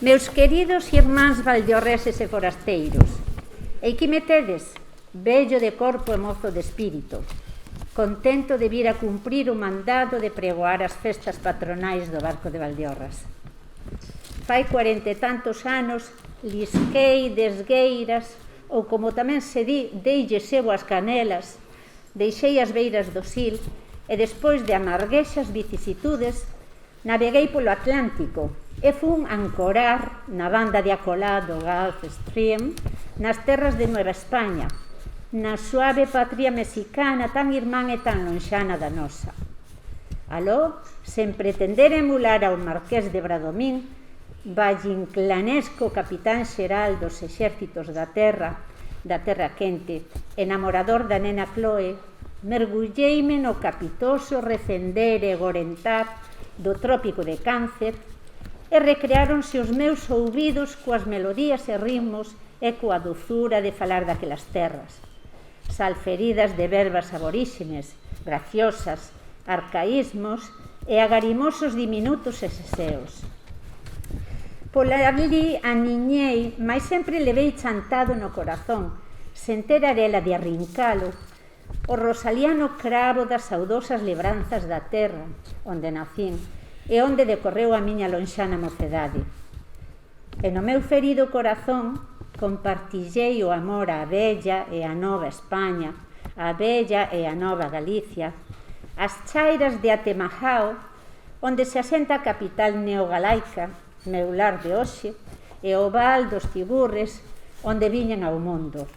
Meus queridos irmáns valdeorreses e forasteiros, e que me tedes, vello de corpo e mozo de espírito, contento de vir a cumprir o mandado de pregoar as festas patronais do Barco de Valdeorras. Fai 40 e tantos anos lisquei desgueiras, ou como tamén se di, deille sebo as canelas, deixei as beiras do Sil e despois de amarguexas vicisitudes naveguei polo Atlántico e fun ancorar na banda de acolá do Gulf Stream nas terras de Nueva España, na suave patria mexicana tan irmán e tan lonxana da nosa. Aló, sen pretender emular ao marqués de Bradomín, vallinclanesco capitán xeral dos exércitos da terra quente, enamorador da nena Chloe, mergulleime no capitoso recender e gorentar do trópico de Cáncer e recreáronse os meus ouvidos coas melodías e ritmos e coa dozura de falar daquelas terras, salferidas de verbas aboríxenes, graciosas, arcaísmos e agarimosos diminutos e seseos. Pola ali aniñei, mas sempre levei chantado no corazón, sen ter arela de arrincalo, o rosaliano cravo das saudosas lebranzas da terra onde nacín e onde decorreu a miña lonxana mocedade. E no meu ferido corazón compartillei o amor á bella e a nova España, á bella e a nova Galicia, as chairas de Atemajao, onde se asenta a capital neogalaica, meu lar de hoxe, e o val dos Tiburres, onde viñan ao mundo.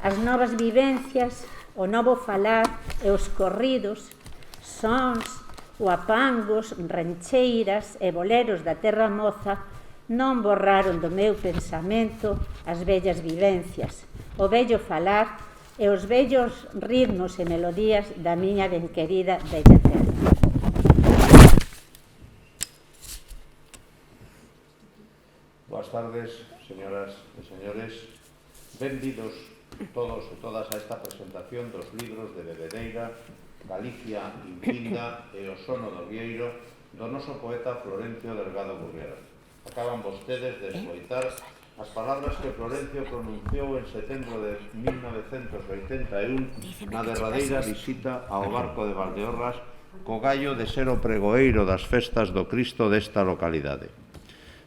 As novas vivencias, o novo falar e os corridos, sons, guapangos, rancheiras e boleros da terra moza non borraron do meu pensamento as bellas vivencias, o bello falar e os bellos ritmos e melodías da miña ben querida bella terra. Boas tardes, señoras e señores. Benvidos todos e todas a esta presentación dos libros de Bebedeira, Galicia Infinda e o sono do Vieiro do noso poeta Florencio Delgado Burriera. Acaban vostedes de escoitar as palabras que Florencio pronunciou en setembro de 1981 na derradeira visita ao Barco de Valdeorras co gallo de ser o pregoeiro das festas do Cristo desta localidade.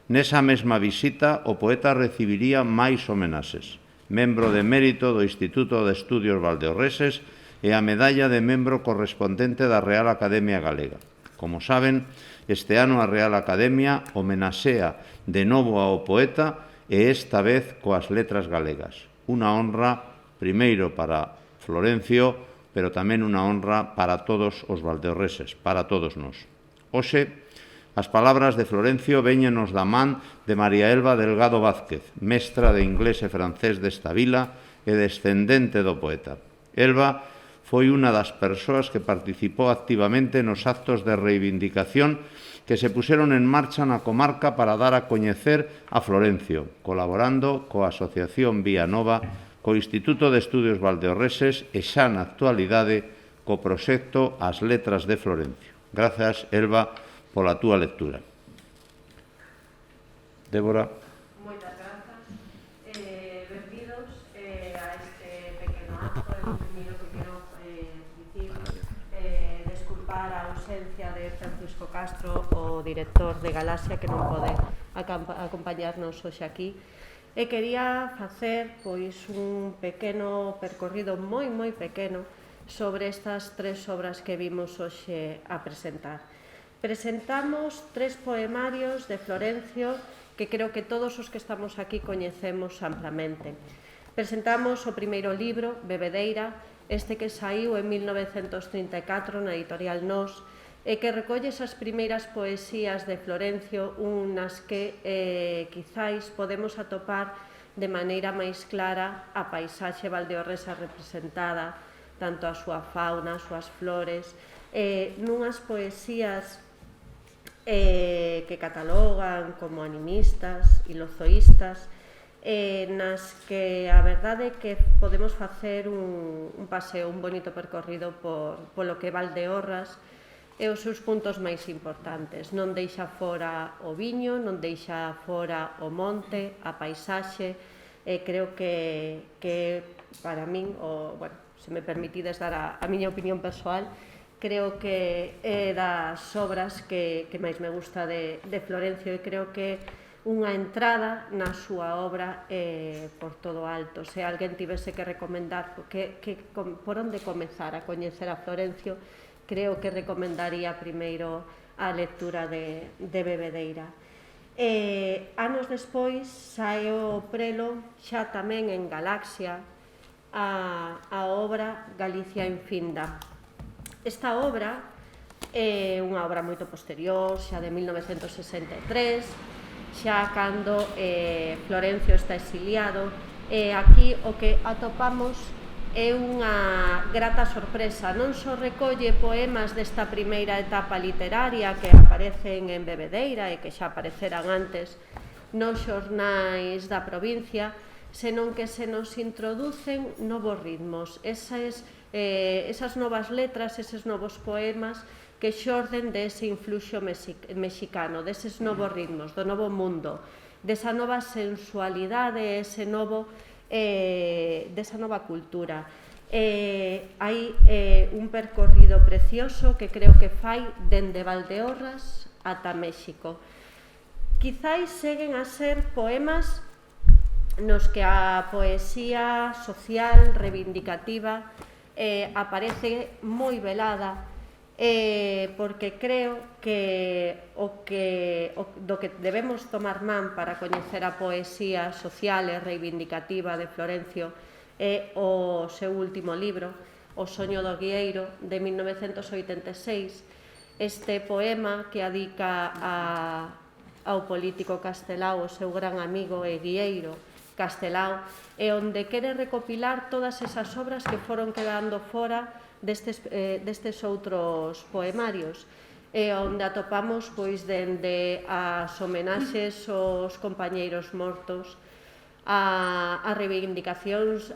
Nesa mesma visita, o poeta recibiría máis homenaxes, membro de mérito do Instituto de Estudios Valdeorreses e a medalla de membro correspondente da Real Academia Galega. Como saben, este ano a Real Academia homenaxea de novo ao poeta e esta vez coas letras galegas. Unha honra, primeiro para Florencio, pero tamén unha honra para todos os valdeorreses, para todos nós. Hoxe, as palabras de Florencio véñenos da man de María Elba Delgado Vázquez, mestra de inglés e francés desta vila e descendente do poeta. Elba foi unha das persoas que participou activamente nos actos de reivindicación que se puseron en marcha na comarca para dar a coñecer a Florencio, colaborando coa Asociación Vía Nova, co Instituto de Estudios Valdeorreses e xa na actualidade co proxecto As Letras de Florencio. Grazas, Elba, pola túa lectura. Débora. Moitas grazas. Benvidos a este pequeno acto. O primeiro que quero dicir, desculpar a ausencia de Francisco Castro, o director de Galaxia, que non pode acompañarnos hoxe aquí. E quería facer pois un pequeno percorrido moi pequeno sobre estas tres obras que vimos hoxe a presentar. Presentamos tres poemarios de Florencio que creo que todos os que estamos aquí coñecemos amplamente. Presentamos o primeiro libro, Bebedeira, este que saiu en 1934 na editorial Nós, e que recolle esas primeiras poesías de Florencio, unas que quizáis podemos atopar de maneira máis clara a paisaxe valdeorresa representada, tanto a súa fauna, as súas flores, nunhas poesías que catalogan como animistas, ilozoístas, nas que a verdade é que podemos facer un paseo, un bonito percorrido polo que Valdeorras e os seus puntos máis importantes. Non deixa fora o viño, non deixa fora o monte, a paisaxe, e creo que para min, se me permitides dar a miña opinión persoal, creo que é das obras que máis me gusta de Florencio, e creo que unha entrada na súa obra por todo alto. Se alguén tivese que recomendar por onde comezar a coñecer a Florencio, creo que recomendaría primeiro a lectura de Bebedeira. Anos despois sae o prelo, xa tamén en Galaxia, a obra Galicia infinda. Esta obra é unha obra moito posterior, xa de 1963, xa cando Florencio está exiliado, e aquí o que atopamos é unha grata sorpresa. Non só recolle poemas desta primeira etapa literaria que aparecen en Bebedeira e que xa apareceran antes nos xornais da provincia, senón que se nos introducen novos ritmos, esas novas letras, eses novos poemas que xorden dese influxo mexicano, deses novos ritmos, do novo mundo, desa nova sensualidade, desa nova cultura. Hai un percorrido precioso que creo que fai dende Valdeorras ata México. Quizáis seguen a ser poemas nos que a poesía social, reivindicativa, aparece moi velada, porque creo que do que debemos tomar man para coñecer a poesía social e reivindicativa de Florencio é o seu último libro, O soño do guieiro, de 1986, este poema que adica ao político Castelao, o seu gran amigo e guieiro Castelao, e onde quere recopilar todas esas obras que foron quedando fora destes outros poemarios, onde atopamos dende as homenaxes aos compañeiros mortos, a reivindicacións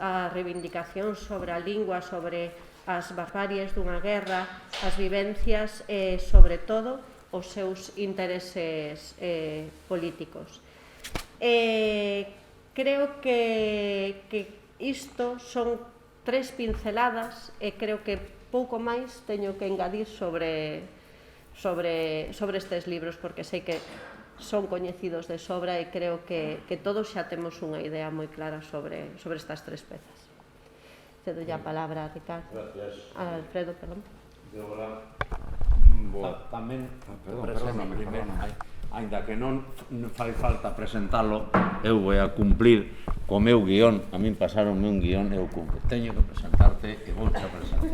sobre a lingua, sobre as barbaries dunha guerra, as vivencias e, sobre todo, os seus intereses políticos. Creo que isto son 3 pinceladas e creo que pouco máis teño que engadir sobre estes libros, porque sei que son coñecidos de sobra e creo que todos xa temos unha idea moi clara sobre estas 3 pezas. Cedo ya a palabra a Ricardo. Gracias. A Alfredo, perdón. Tamén, aínda que non fai falta presentalo, eu vou a cumplir co meu guión. A min pasaronme un guión e eu cumplo. Teño que presentarte e vou a presentar.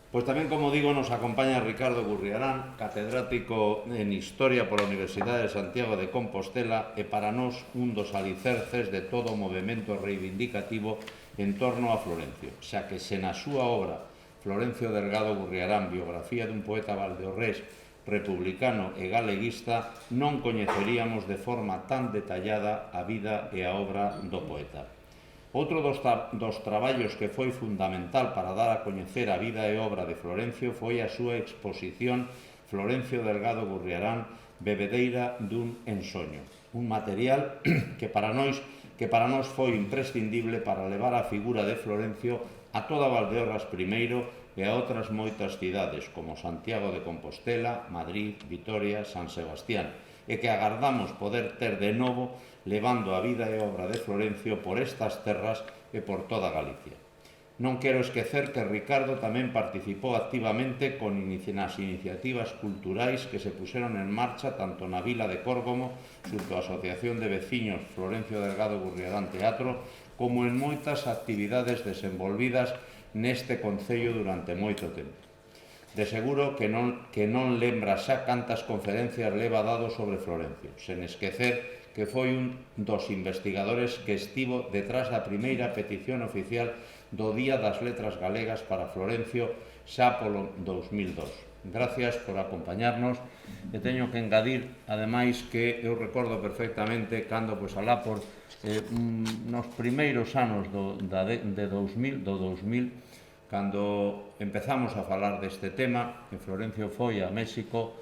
Pois tamén, como digo, nos acompaña Ricardo Gurriarán, catedrático en Historia pola Universidade de Santiago de Compostela, e para nós un dos alicerces de todo o movemento reivindicativo en torno a Florencio, xa que se na súa obra Florencio Delgado Gurriarán, biografía dun poeta valdeorrés, republicano e galeguista, non coñeceríamos de forma tan detallada a vida e a obra do poeta. Outro dos traballos que foi fundamental para dar a coñecer a vida e obra de Florencio foi a súa exposición Florencio Delgado Gurriarán, Bebedeira dun ensoño, un material que para nós foi imprescindible para levar a figura de Florencio a toda Valdeorras primeiro e a outras moitas cidades como Santiago de Compostela, Madrid, Vitoria, San Sebastián, e que agardamos poder ter de novo levando a vida e obra de Florencio por estas terras e por toda Galicia. Non quero esquecer que Ricardo tamén participou activamente nas iniciativas culturais que se puseron en marcha tanto na vila de Córgomo, xunto á Asociación de Veciños Florencio Delgado Gurriarán Teatro, como en moitas actividades desenvolvidas neste concello durante moito tempo. De seguro que non lembra xa cantas conferencias leva dado sobre Florencio, sen esquecer que foi un dos investigadores que estivo detrás da primeira petición oficial do Día das Letras Galegas para Florencio xa polo 2002. Gracias por acompañarnos e teño que engadir, ademais, que eu recordo perfectamente cando, alá por nos primeiros anos de 2000, Cando empezamos a falar deste tema, Florencio foi a México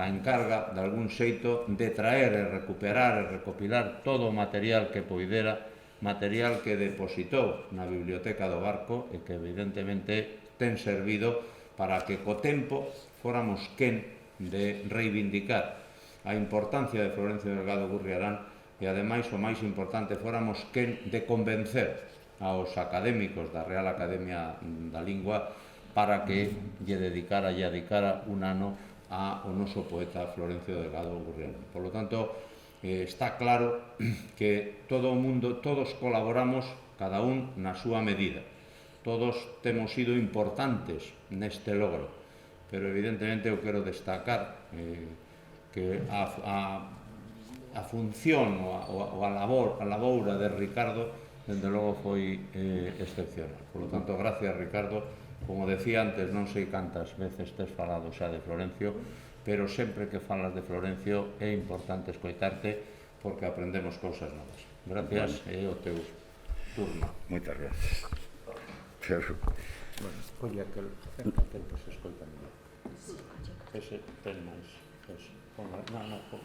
a encarga de algún xeito de traer e recuperar e recopilar todo o material que poidera, material que depositou na biblioteca do barco e que evidentemente ten servido para que co tempo fóramos quen de reivindicar a importancia de Florencio Delgado Gurriarán e ademais o máis importante fóramos quen de convencer aos académicos da Real Academia da Lingua para que lle dedicara un ano ao noso poeta Florencio Delgado Gurriarán. Por lo tanto, está claro que todo o mundo, todos colaboramos, cada un na súa medida. Todos temos sido importantes neste logro, pero evidentemente eu quero destacar que a función ou a laboura de Ricardo dende logo foi excepcional. Por lo tanto, gracias, Ricardo. Como decía antes, non sei cantas veces tes falado xa de Florencio, pero sempre que falas de Florencio é importante escoitarte porque aprendemos cousas novas. Gracias, e o teu turno. Moitas gracias. Pero... Bueno, colle aquel que se escoita mellor. Ese ten máis.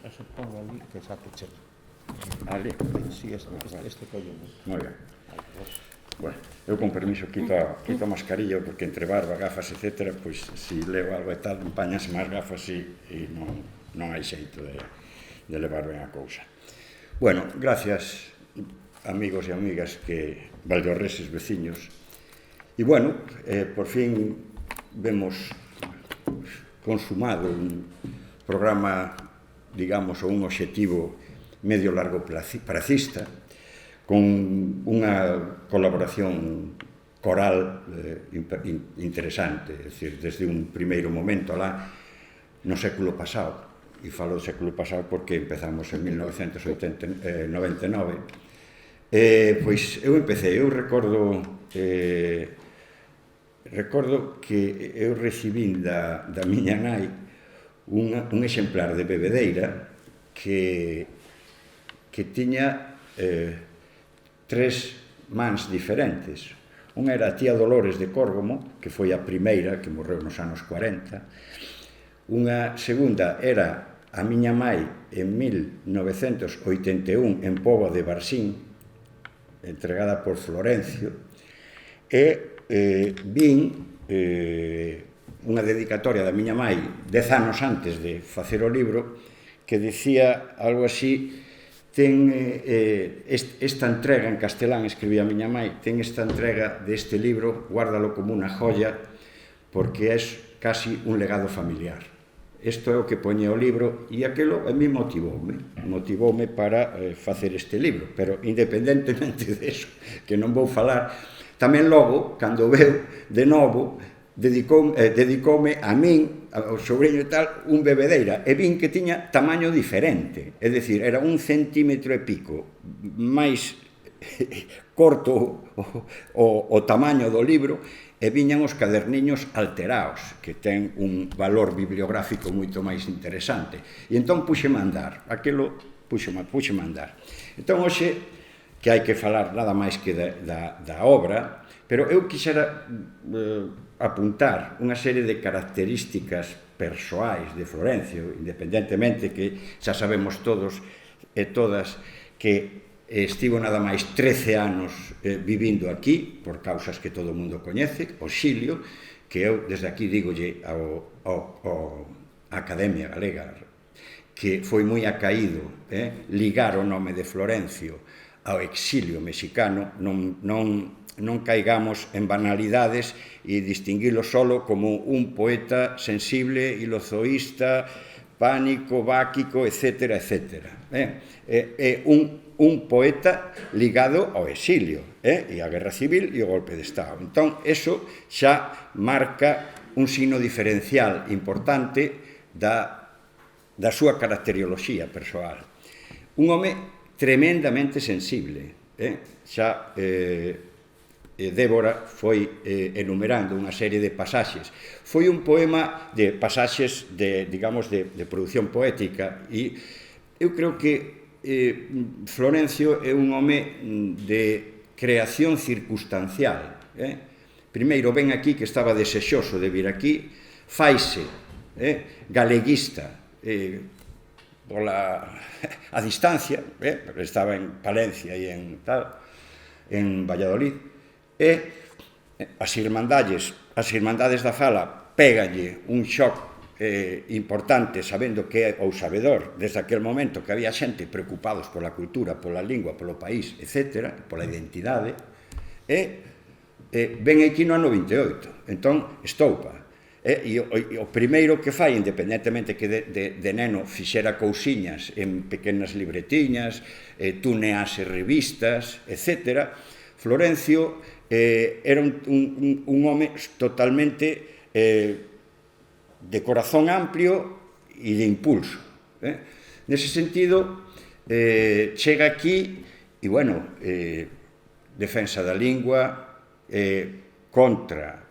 Ese pongo ali que xa te chego. Ali? Sí, este colle moito. Moi ben. Bueno, eu con permiso quito a mascarilla porque entre barba, gafas, etc. Pois se leo algo e tal, empañanse máis gafas e non hai xeito de levar ben a cousa. Bueno, gracias amigos e amigas que valdeorreses veciños. E bueno, por fin vemos consumado un programa, digamos, ou un obxectivo medio-largo plazista, con unha colaboración coral interesante, é dicir, desde un primeiro momento alá no século pasado, e falo do século pasado porque empezamos en 1999, pois eu recordo que eu recibín da miña nai un exemplar de bebedeira que tiña tres mans diferentes. Unha era a tía Dolores de Córgomo, que foi a primeira, que morreu nos anos 40. Unha segunda era a miña mai en 1981 en Póvoa de Varzín, entregada por Florencio, e vin unha dedicatoria da miña mai 10 anos antes de facer o libro que dicía algo así: ten esta entrega en castelán, escribía a miña mai, ten esta entrega deste libro, guárdalo como unha joya porque é casi un legado familiar. Isto é o que poñe o libro e aquilo a mí motivoume para facer este libro, pero independentemente deso, que non vou falar, tamén logo, cando veu de novo, dedicoume a min, ao sobrinho e tal, un bebedeira, e vin que tiña tamaño diferente, é dicir, era 1 centímetro e pico máis corto o tamaño do libro, e viñan os caderniños alterados, que ten un valor bibliográfico moito máis interesante. E entón puxeme a andar, aquilo puxeme a andar. Entón, hoxe, que hai que falar nada máis que da obra, pero eu quixera apuntar unha serie de características persoais de Florencio, independentemente que xa sabemos todos e todas que estivo nada máis 13 anos vivindo aquí, por causas que todo o mundo coñece, o exilio, que eu desde aquí digolle á Academia Galega, que foi moi acaído ligar o nome de Florencio ao exilio mexicano, non caigamos en banalidades e distinguilo solo como un poeta sensible, ilozoísta, pánico, báquico, etc. É un poeta ligado ao exilio e á guerra civil e ao golpe de Estado. Entón, eso xa marca un signo diferencial importante da súa caracterioloxía persoal. Un home tremendamente sensible. Xa Débora foi enumerando unha serie de pasaxes. Foi un poema de pasaxes digamos, de produción poética, e eu creo que Florencio é un home de creación circunstancial. primeiro ven aquí, que estaba desexoso de vir aquí, faise galeguista a distancia, porque estaba en Palencia e en Valladolid, e as irmandades da fala pégalle un shock importante, sabendo que, ou sabedor, desde aquel momento que había xente preocupados pola cultura, pola lingua, polo país, etc., pola identidade, ven aquí no ano 28. Entón, estoupa. E o primeiro que fai, independentemente que de neno fixera cousiñas en pequenas libretiñas, tunease revistas, etc., Florencio era un home totalmente de corazón amplio e de impulso. Nese sentido, chega aquí e, bueno, defensa da lingua, contra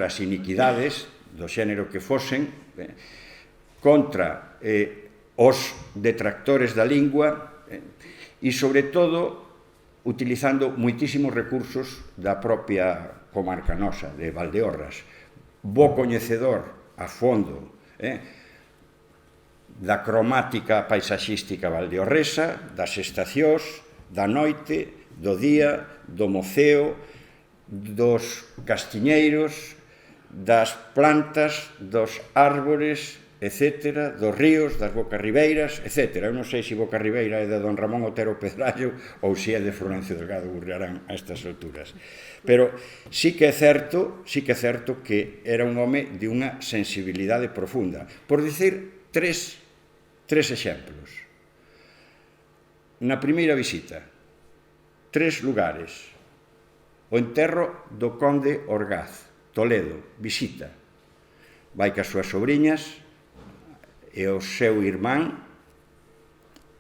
as iniquidades do xénero que fosen, contra os detractores da lingua e, sobre todo, utilizando moitísimos recursos da propia comarca nosa, de Valdeorras. Bo coñecedor a fondo da cromática paisaxística valdeorresa, das estacións, da noite, do día, do moceo, dos castiñeiros, das plantas, dos árbores, etc., dos ríos, das bocarribeiras, etc. Eu non sei se Bocarribeira é de don Ramón Otero Pedrallo ou se é de Florencio Delgado Gurriarán a estas alturas. Pero sí que é certo que era un home de unha sensibilidade profunda. Por dicir tres exemplos. Na primeira visita, 3 lugares. O enterro do conde Orgaz, Toledo, visita. Vai cas súas sobrinhas e o seu irmán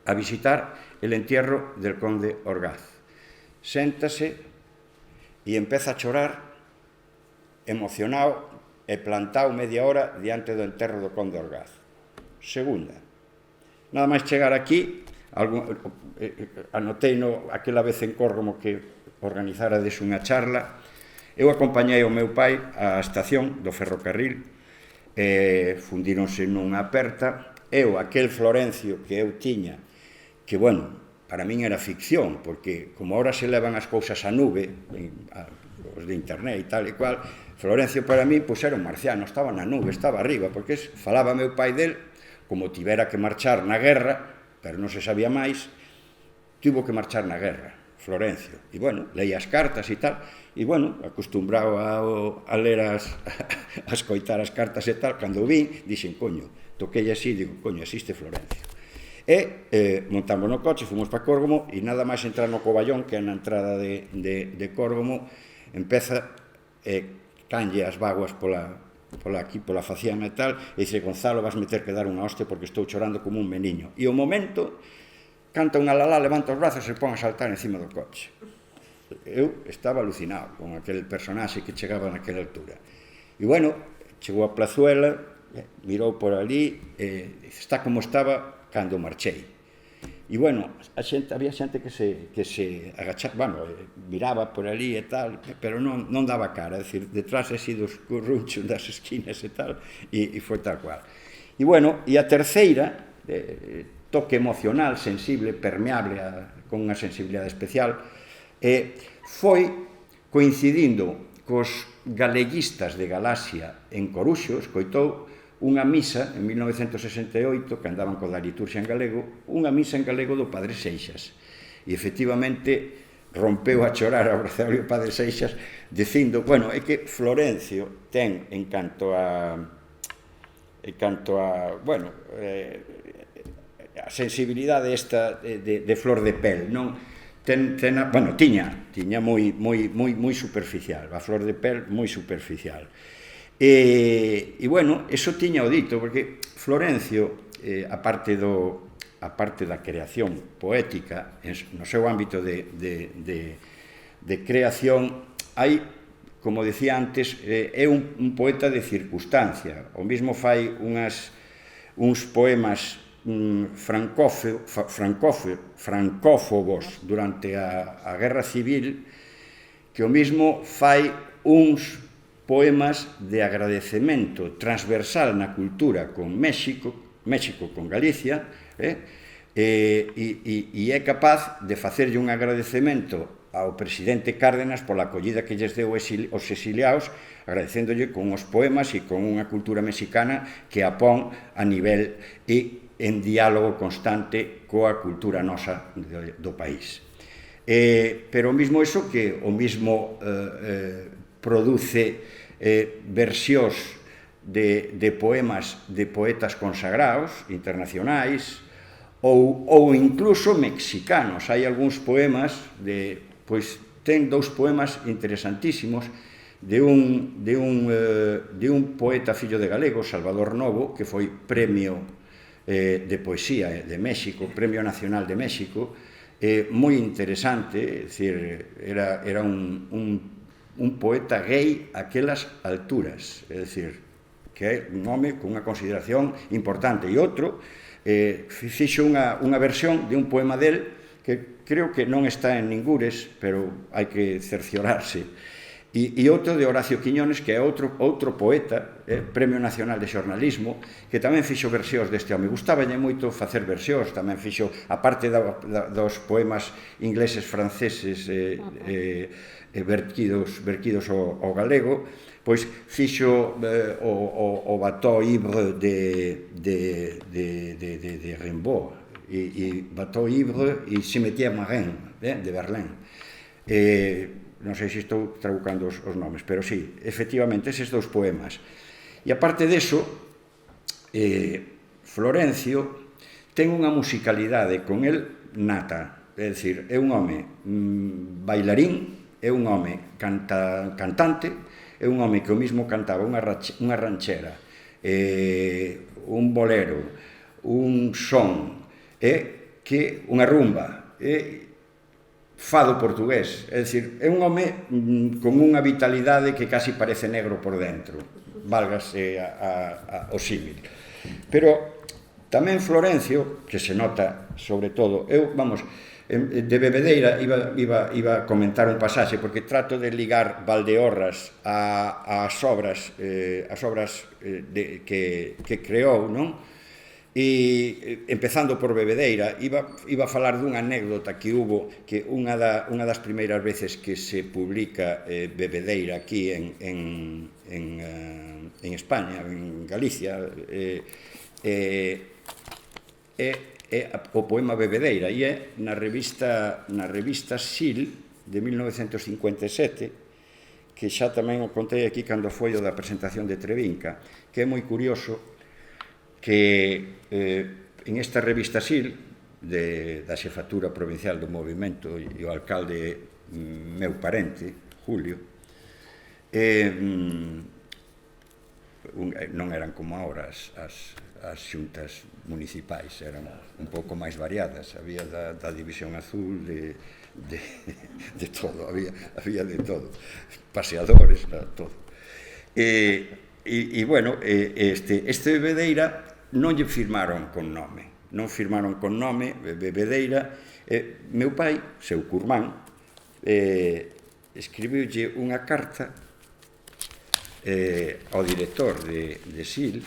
a visitar el entierro del conde Orgaz. Séntase e empeza a chorar emocionado e plantado media hora diante do enterro do conde Orgaz. Segunda, nada máis chegar aquí, anotei aquela vez en Córgomo que organizarades unha charla, eu acompañei o meu pai á estación do ferrocarril, fundíronse nunha aperta, aquel Florencio que eu tiña, que, bueno, para min era ficción, porque como ahora se levan as cousas a nube, os de internet e tal e cual, Florencio para min, pois era un marciano, estaba na nube, estaba arriba, porque falaba meu pai del, como tivera que marchar na guerra, pero non se sabía máis, tivo que marchar na guerra, Florencio. E, bueno, leía as cartas e tal, e, bueno, acostumbrado a ler a escoitar as cartas e tal, cando o vin, dixen, coño, toquei así, digo, coño, existe Florencio. E montamos no coche, fomos para Córgomo, e nada máis entrar no Covallón, que é na entrada de Córgomo, empeza, canlle as vaguas pola faciana e tal, e dice, Gonzalo, vas meter que dar unha hostia porque estou chorando como un meniño. E o momento, canta unha lalá, levanta os brazos e pon a saltar encima do coche. Eu estaba alucinado con aquel personaxe que chegaba naquela altura. E, bueno, chegou a Plazuela, mirou por ali, está como estaba cando marchei. E, bueno, había xente que se agachaba, bueno, miraba por ali e tal, pero non daba cara, é dicir, detrás así dos currunchos das esquinas e tal, e foi tal cual. E, bueno, e a terceira, toque emocional, sensible, permeable, con unha sensibilidade especial, foi coincidindo cos galeguistas de Galaxia en Coruxo, escoitou unha misa en 1968, que andaban coa liturxia en galego, unha misa en galego do Padre Seixas. E, efectivamente, rompeu a chorar a abrazarle o Padre Seixas, dicindo, bueno, é que Florencio ten, en canto a bueno, a sensibilidade esta de flor de pel, non? Bueno, tiña moi superficial, a flor de pel moi superficial. E, bueno, eso tiña o dito, porque Florencio, a parte da creación poética, no seu ámbito de creación, hai, como decía antes, é un poeta de circunstancia. O mismo fai uns poemas francófobos durante a Guerra Civil, que o mismo fai uns poemas de agradecemento transversal na cultura con México con Galicia, e é capaz de facerlle un agradecemento ao presidente Cárdenas pola acollida que lles deu aos exiliados, agradecéndolle con os poemas e con unha cultura mexicana que a pon a nivel e en diálogo constante coa cultura nosa do país. Pero o mismo eso que o mismo produce versións de poemas de poetas consagrados internacionais ou incluso mexicanos. Hai algúns poemas pois ten dous poemas interesantísimos de un poeta fillo de galego, Salvador Novo, que foi premio de poesía de México, Premio Nacional de México, moi interesante, é dicir, era un poeta gay aquelas alturas, é dicir, que é un home con unha consideración importante. E outro fixo unha versión de un poema del que creo que non está en ningures, pero hai que cerciorarse. E outro de Horacio Quiñones, que é outro poeta, Premio Nacional de Xornalismo, que tamén fixo versións deste home. Gustaballe moito facer versións, tamén fixo, aparte dos poemas ingleses, franceses, vertidos ao galego, pois fixo o Bateau Ivre de Rimbaud, e Bateau Ivre e Cimetière Marin de Berlín. Non sei se estou trabucando os nomes, pero sí, efectivamente, eses dous poemas. E aparte deso, Florencio ten unha musicalidade con el nata, é dicir, é un home bailarín, é un home cantante, é un home que o mismo cantaba unha ranchera, un bolero, un son, que unha rumba, fado portugués, é dicir, é un home con unha vitalidade que casi parece negro por dentro, válgase o símil. Pero tamén Florencio, que se nota sobre todo, de Bebedeira iba a comentar un pasaxe, porque trato de ligar Valdeorras ás obras que creou, non? E empezando por Bebedeira, iba a falar dunha anécdota que hubo, que unha das primeiras veces que se publica Bebedeira aquí en España, en Galicia, o poema Bebedeira, e é na revista Sil de 1957, que xa tamén o contei aquí cando foi o da presentación de Trevinca, que é moi curioso que en esta revista Sil da xefatura provincial do movimento e o alcalde meu parente, Julio, non eran como agora as xuntas municipais, eran un pouco máis variadas, había da División Azul, de todo, había de todo, paseadores, todo. E bueno, este Bebedeira non lle firmaron con nome, Bebedeira. Meu pai, seu curmán, escribiulle unha carta ao director de Sil,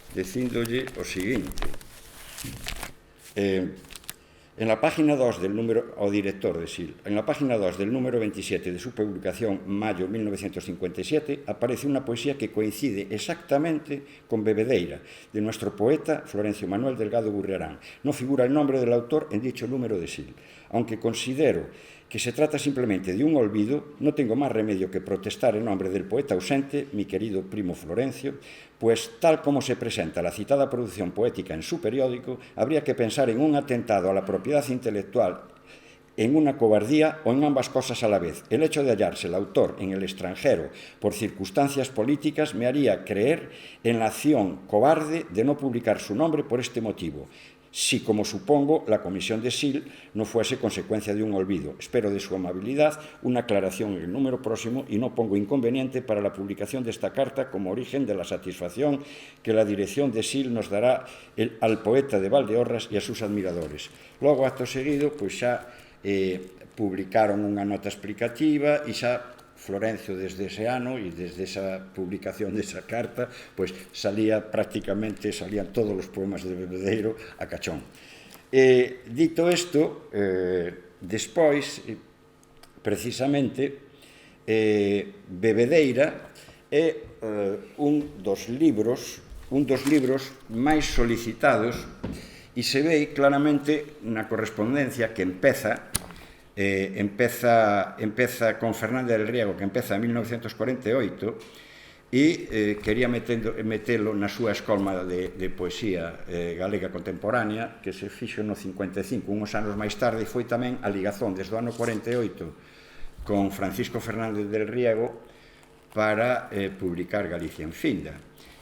dicíndolle o seguinte: en la página 2 del número, ao director de Sil, en la página 2 del número 27 de su publicación, mayo 1957, aparece una poesía que coincide exactamente con Bebedeira, de nuestro poeta Florencio Manuel Delgado Gurriarán. No figura el nombre del autor en dicho número de Sil. Aunque considero que se trata simplemente de un olvido, no tengo más remedio que protestar en nombre del poeta ausente, mi querido primo Florencio, pues tal como se presenta la citada producción poética en su periódico, habría que pensar en un atentado a la propiedad intelectual, en una cobardía o en ambas cosas a la vez. El hecho de hallarse el autor en el extranjero por circunstancias políticas me haría creer en la acción cobarde de no publicar su nombre por este motivo, si, como supongo, la comisión de Sil no fuese consecuencia de un olvido. Espero de su amabilidad una aclaración en el número próximo y no pongo inconveniente para la publicación de esta carta como origen de la satisfacción que la dirección de Sil nos dará al poeta de Valdeorras y a sus admiradores. Logo, acto seguido, pois xa publicaron unha nota explicativa e xa Florencio desde ese ano e desde esa publicación desa carta pois salían todos os poemas de Bebedeiro a cachón. Dito isto, despois, precisamente, Bebedeira é un dos libros máis solicitados e se ve claramente na correspondencia que empeza con Fernández del Riego, que empeza en 1948 e quería metelo na súa escolma de poesía galega contemporánea que se fixo no 55, uns anos máis tarde, e foi tamén a ligazón desde o ano 48 con Francisco Fernández del Riego para publicar Galicia en Finda.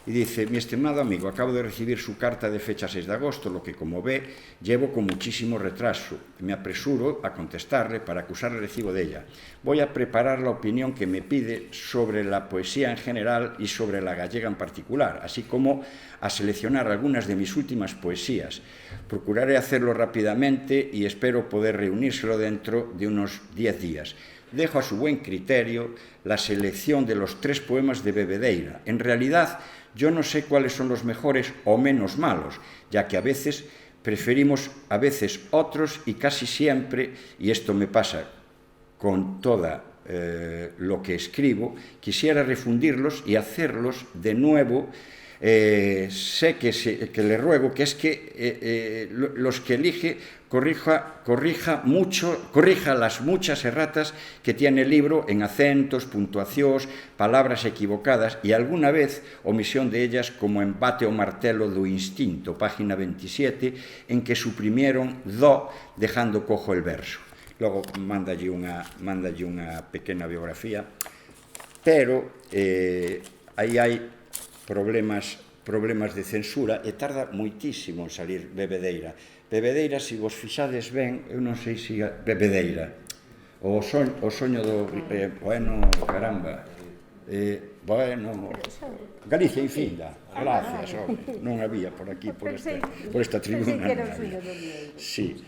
Y dice: mi estimado amigo, acabo de recibir su carta de fecha 6 de agosto, lo que, como ve, llevo con muchísimo retraso. Me apresuro a contestarle para acusar el recibo de ella. Voy a preparar la opinión que me pide sobre la poesía en general y sobre la gallega en particular, así como a seleccionar algunas de mis últimas poesías. Procuraré hacerlo rápidamente y espero poder reunírselo dentro de unos 10 días. Dejo a su buen criterio la selección de los 3 poemas de Bebedeira. En realidad, yo no sé cuáles son los mejores o menos malos, ya que a veces preferimos a veces otros y casi siempre, y esto me pasa con toda lo que escribo, quisiera refundirlos y hacerlos de nuevo. Sé que le ruego que es que los que elige corrija las muchas erratas que tiene el libro en acentos, puntuacións, palabras equivocadas e alguna vez omisión de ellas, como en Bate o martelo do instinto, página 27, en que suprimieron do dejando cojo el verso. Logo mándalle unha pequena biografía, pero aí hai problemas de censura e tarda moitísimo en salir Bebedeira. Bebedeira, se vos fixades ben, eu non sei se Bebedeira, o soño do... bueno, caramba, bueno, Galicia infinda, gracias, non había por aquí, por esta tribuna. Sí,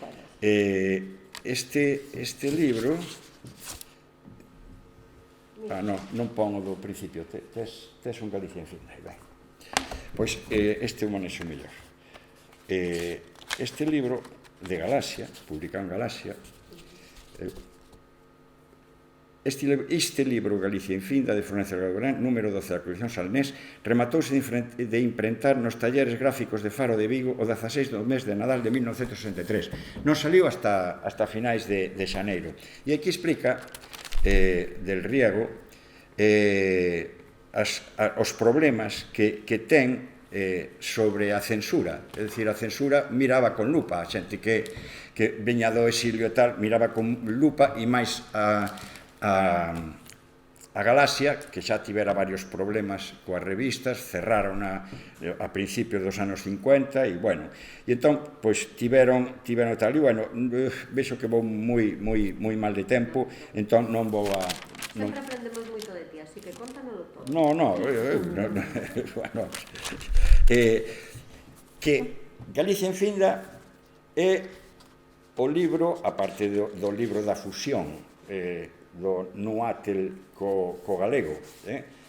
este libro... non pongo do principio, tes un Galicia infinda, ben. Pois este o manexo mellor. Este libro de Galaxia, publicado en Galaxia, este libro Galicia infinda de Florencio Galvarán, número 12 da colección Salnés, rematouse de imprentar nos talleres gráficos de Faro de Vigo o 16 do mes de Nadal de 1963. Non saliu hasta finais de xaneiro. E aquí explica del Riego os problemas que ten sobre a censura. É dicir, a censura miraba con lupa, a xente que veña do exilio e tal, miraba con lupa, e máis a Galaxia, que xa tivera varios problemas coas revistas, cerraron a principios dos anos 50, e bueno, e entón, pois, tiveron tal, e bueno, vexo que vou moi mal de tempo, entón non vou a... Sempre aprendemos moito de ti, así que contanoslo todo. No, bueno, que Galicia infinda é o libro, aparte do libro da fusión, do Nuátel co galego,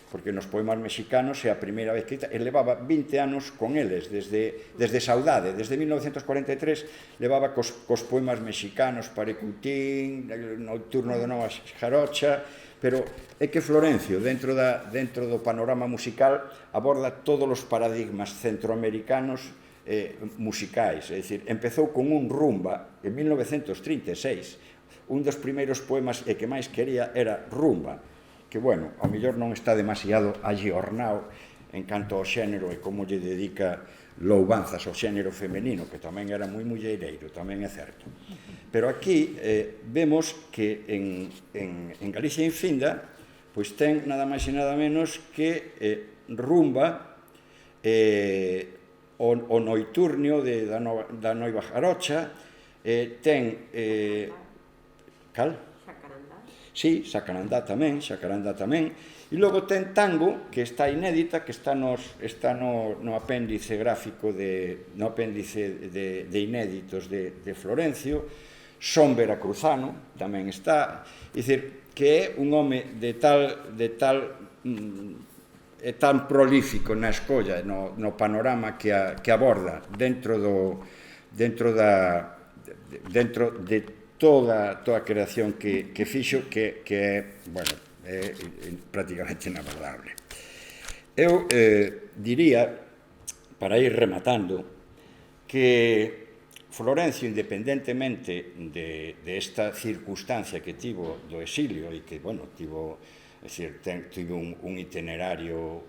porque nos poemas mexicanos é a primeira vez que levaba 20 anos con eles, desde Saudade, desde 1943 levaba cos poemas mexicanos, Parecutín, Nocturno de Nova Jarocha, pero é que Florencio, dentro do panorama musical, aborda todos os paradigmas centroamericanos musicais, é dicir, empezou con un rumba en 1936, un dos primeiros poemas que máis quería era Rumba, que, bueno, ao mellor non está demasiado agiornado en canto ao xénero e como lle dedica loubanzas ao xénero femenino, que tamén era moi mulleireiro, tamén é certo. Pero aquí vemos que en Galicia infinda pois ten nada máis e nada menos que Rumba, o Noiturnio da Noiva Jarocha, ten... Cal? Xacarandá. Sí, Xacarandá tamén. E logo ten Tango, que está inédita, que está no apéndice gráfico, no apéndice de inéditos de Florencio, son veracruzano, tamén está, é dicir, que é un home de tal é tan prolífico na escolla, no panorama que aborda dentro de toda a creación que fixo, que é, bueno, é prácticamente inabordable. Eu diría, para ir rematando, que Florencio, independentemente de esta circunstancia que tivo do exilio e que, bueno, tivo un itinerario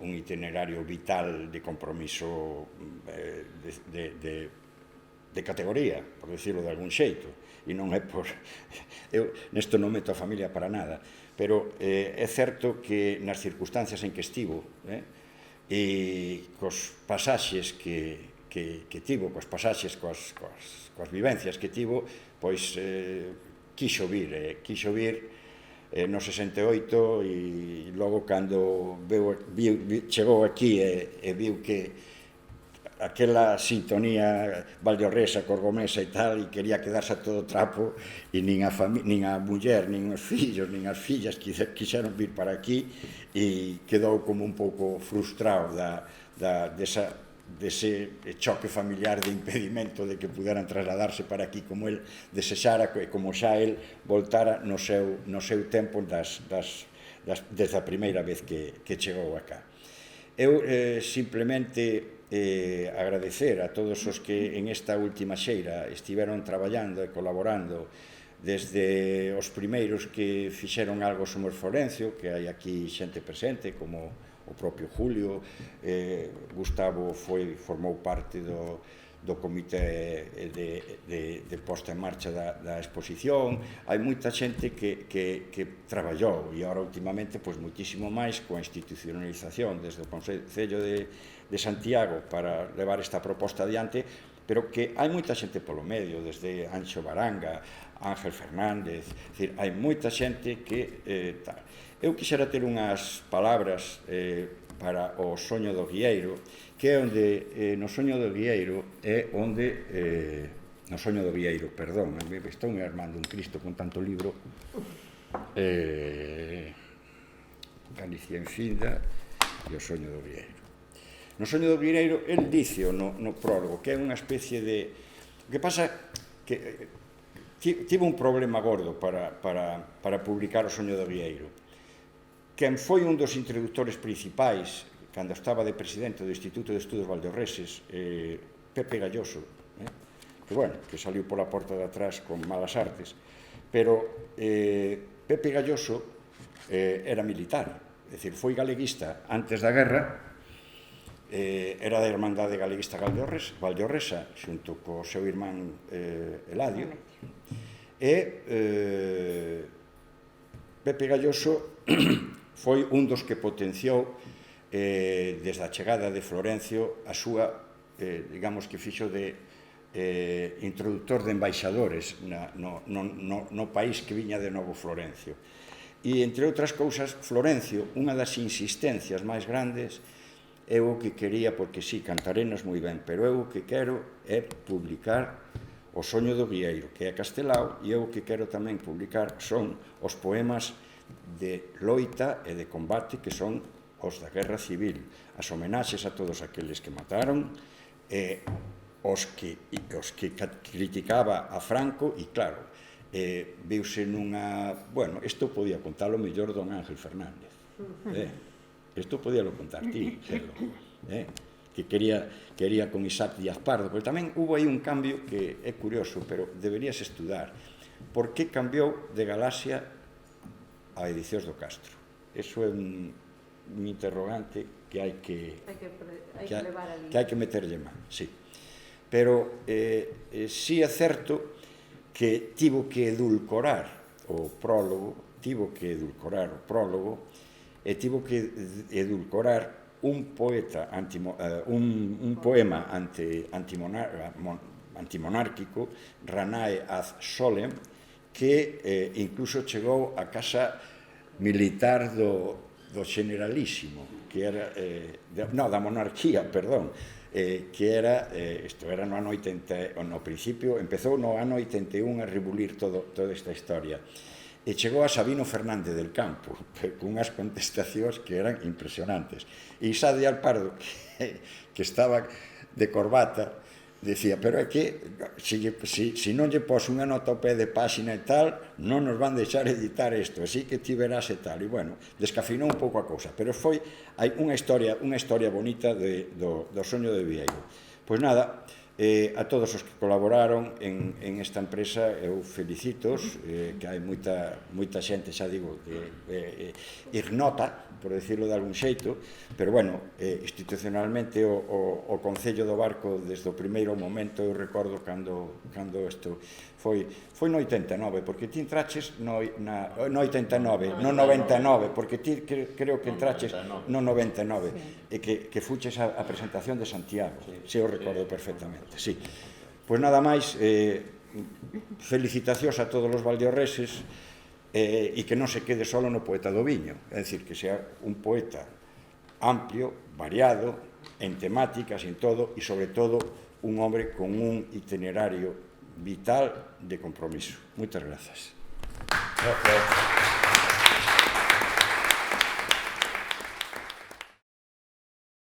vital de compromiso de categoría, por decirlo de algún xeito, e non é por... Eu nesto non meto a familia para nada, pero é certo que nas circunstancias en que estivo, e cos pasaxes que tivo, cos pasaxes, coas vivencias que tivo, pois quixo vir no 68, e logo cando chegou aquí e viu que aquela sintonía valdeorresa, corgomesa e tal, e quería quedarse a todo trapo, e nin a muller, nin os fillos, nin as fillas quixeron vir para aquí, e quedou como un pouco frustrado dese choque familiar, de impedimento de que puderan trasladarse para aquí como el desexara, e como xa el voltara no seu tempo desde a primeira vez que chegou acá. Eu simplemente agradecer a todos os que en esta última xeira estiveron traballando e colaborando, desde os primeiros que fixeron algo sobre Florencio, que hai aquí xente presente, como o propio Julio, Gustavo formou parte do comité de posta en marcha da exposición. Hai moita xente que traballou, e agora últimamente moitísimo máis coa institucionalización desde o Concello de Santiago para levar esta proposta adiante, pero que hai moita xente polo medio, desde Anxo Baranga, Ángel Fernández, hai moita xente que tal. Eu quixera ter unhas palabras para o Soño do Guieiro, que é onde, no Soño do Guieiro, perdón, estou me armando un Cristo con tanto libro, Galicia en Finda e o Soño do Guieiro. No Soño do Guieiro, el dice no prólogo, que é unha especie de... O que pasa que tivo un problema gordo para publicar o Soño do Guieiro. Quen foi un dos introductores principais, cando estaba de presidente do Instituto de Estudos Valdeorreses, Pepe Galloso, que saliu pola porta de atrás con malas artes, pero Pepe Galloso era militar, é dicir, foi galeguista antes da guerra, era da Irmandade Galeguista Valdeorresa, xunto co seu irmán Eladio, e Pepe Galloso foi un dos que potenciou desde a chegada de Florencio a súa, digamos que fixo de introductor de embaixadores no país que viña de novo Florencio. E, entre outras cousas, Florencio, unha das insistencias máis grandes, é o que quería, porque sí, cantarenas moi ben, pero eu o que quero é publicar o Soño do Guieiro, que é castelao, e eu o que quero tamén publicar son os poemas de loita e de combate, que son os da Guerra Civil, as homenaxes a todos aqueles que mataron, e os que criticaba a Franco, e claro, viuse nunha... Bueno, isto podía contalo mellor don Ángel Fernández, isto podía lo contar ti, que quería con Isaac Díaz Pardo, porque tamén hubo aí un cambio que é curioso, pero deberías estudar. Por que cambiou de Galaxia a Edicións do Castro? Eso é un interrogante que hai que meterlle man, sí. Pero sí é certo que tivo que edulcorar o prólogo, e tivo que edulcorar un poema antimonárquico, Ranae ad solem, que incluso chegou a casa militar do generalísimo, que era, da monarquía, perdón, que era, isto era no ano 80, no principio, empezou no ano 81 a rebulir toda esta historia. E chegou a Sabino Fernández del Campo, con unhas contestacións que eran impresionantes. E Isa Díaz Pardo, que estaba de corbata, decía, pero é que se non lle pos unha nota ao pé de páxina e tal, non nos van deixar editar isto, así que ti verás e tal. E bueno, descafinou un pouco a cousa, pero hai unha historia bonita do soño de Vieiro. Pois nada, a todos os que colaboraron en esta empresa, eu felicitos, que hai moita xente, xa digo, ignota, por decirlo de algún xeito, pero bueno, institucionalmente o Concello do Barco desde o primeiro momento, eu recordo cando isto foi no 89, porque ti entraches no 89, no 99, porque ti creo que entraches no 99, e que fuches a presentación de Santiago, se eu recordo perfectamente, sí. Pois nada máis, felicitacións a todos os valdeorreses, e que non se quede solo no poeta do viño, é dicir, que sea un poeta amplio, variado, en temáticas, en todo, e sobre todo un hombre con un itinerario vital de compromiso. Moitas grazas. Gracias.